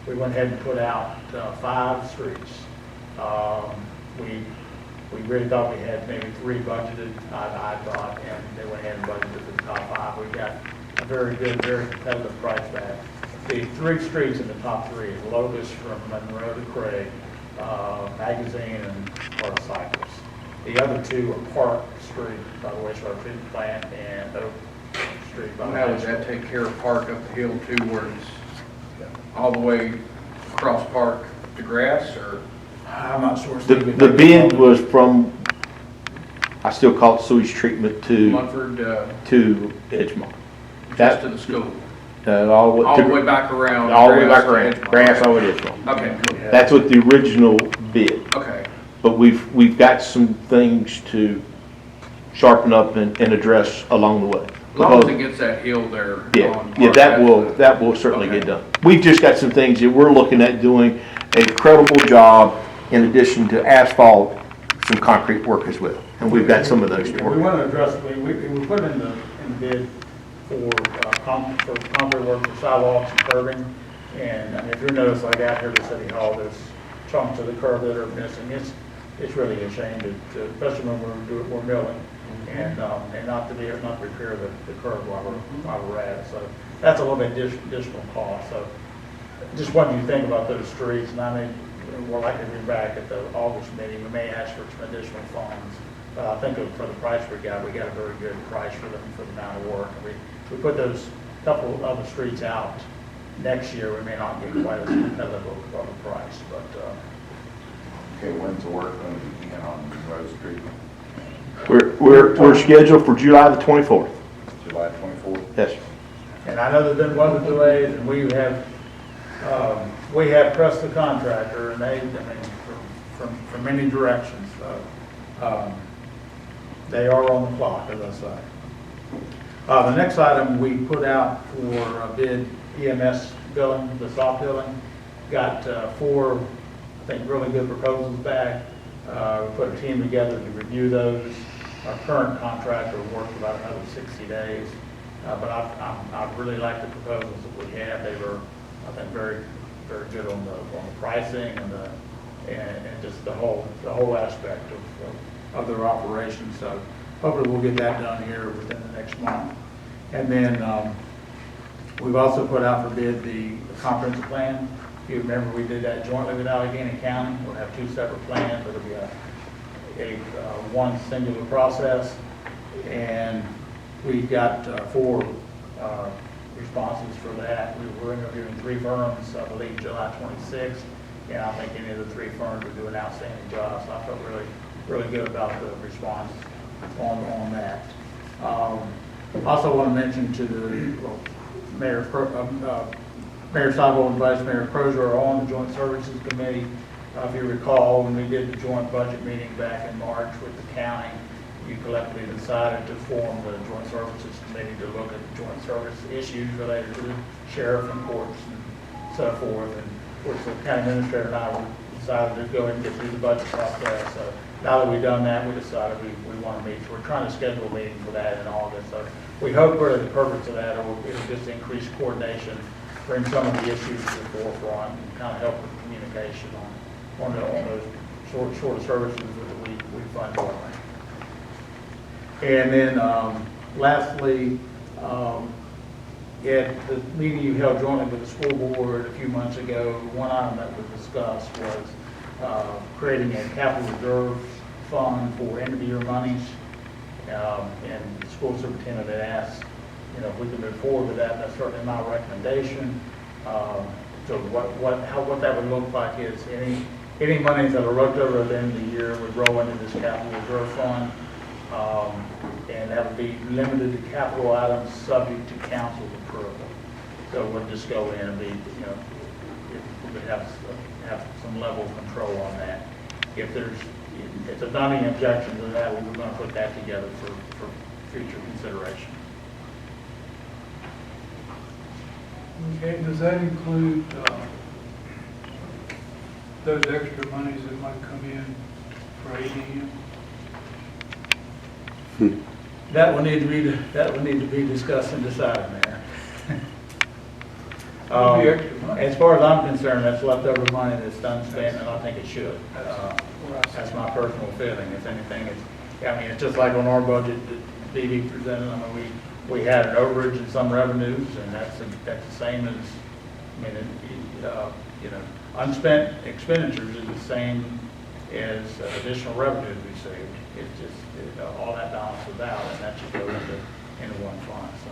we went ahead and put out 5 streets. We really thought we had maybe 3 budgeted, I thought, and they went ahead and budgeted for the top 5. We got a very good, very competitive price back. The 3 streets in the top 3 is Lotus from Monroe to Craig, Magazine, and part of Cypress. The other 2 are Park Street by the wastewater treatment plant and Oak Street by the Now, does that take care of Park up the hill too, where it's all the way across Park to grass, or? I'm not sure. The bid was from, I still call it sewage treatment to Munford, to Edgemont. just to the school? All All the way back around? All the way back grass to around, Edgemont. grass all the way to Edgemont. Okay, cool. That's what the original bid. Okay, But we've got some things to sharpen up and address along the way. as long as it gets that hill there. Yeah, on yeah, Park, that will certainly Okay. get done. We've just got some things that we're looking at doing a credible job in addition to asphalt, some concrete work as well. And we've got some of those to We work. want to address, we put in the bid for concrete work for sidewalks and curbing. And I mean, if you notice, like out here at the City Hall, there's chunks of the curb that are missing. It's really a shame to, especially when we're milling and not to repair the curb while we're at it. So that's a little bit additional cost. So just what do you think about those streets? And I mean, we're likely to be back at the August meeting. We may ask for some additional funds. But I think for the price we got a very good price for the amount of work. And we put those couple of other streets out next year. We may not get quite as competitive of a price, but Okay, when's the work going to begin on Rose Street? We're scheduled for July the 24th. July 24th? Yes, sir. and I know there's been weather delays, and we have pressed the contractor, and from many directions. So they are on the clock, as I say. The next item we put out for a bid EMS billing, the soft billing, got 4, I think, really good proposals back. We put a team together to review those. Our current contractor worked about another 60 days, but I really like the proposals that we have. They were, I think, very, very good on the pricing and just the whole aspect of their operations. So hopefully we'll get that done here within the next month. And then we've also put out for bid the comprehensive plan. If you remember, we did that jointly with Alleghany County. We'll have 2 separate plans. It'll be one singular process. And we got 4 responses for that. We're interviewing 3 firms, I believe July 26th. And I think any of the 3 firms will do an outstanding job. So I felt really good about the response on that. Also want to mention to the Mayor Seibel and Vice Mayor Crozier are on the Joint Services Committee. If you recall, when we did the joint budget meeting back in March with the county, you collectively decided to form the Joint Services Committee to look at joint service issues related to the sheriff and courts and so forth. And of course, the county administrator and I decided to go ahead and get through the budget process. So now that we've done that, we decided we want to meet. So we're trying to schedule a meeting for that in August. So we hope really the purpose of that it'll just increase coordination, bring some of the issues to the forefront, and kind of help with communication on those short services that we fund jointly. And then lastly, at the meeting you held jointly with the school board a few months ago, one item that was discussed was creating a capital reserve fund for end-of-year monies. And the school superintendent had asked, if we can move forward with that. That's certainly my recommendation. So what that would look like is any monies that are left over at the end of the year would roll into this capital reserve fund. And that would be limited to capital items subject to council's approval. So we'll just go in and we would have some level of control on that. If there's not any objection to that, we're going to put that together for future consideration. Okay, does that include those extra monies that might come in for ADM? That will need to be discussed and decided, Mayor. Could be extra money. As far as I'm concerned, that's leftover money that's unspent, and I think it should. That's my personal feeling. If anything, it's just like on our budget that Dee Dee presented. I mean, we had an overage in some revenues, and that's the same as, unspent expenditures is the same as additional revenues received. It's just, all that balances out, and that should go into one fund, so.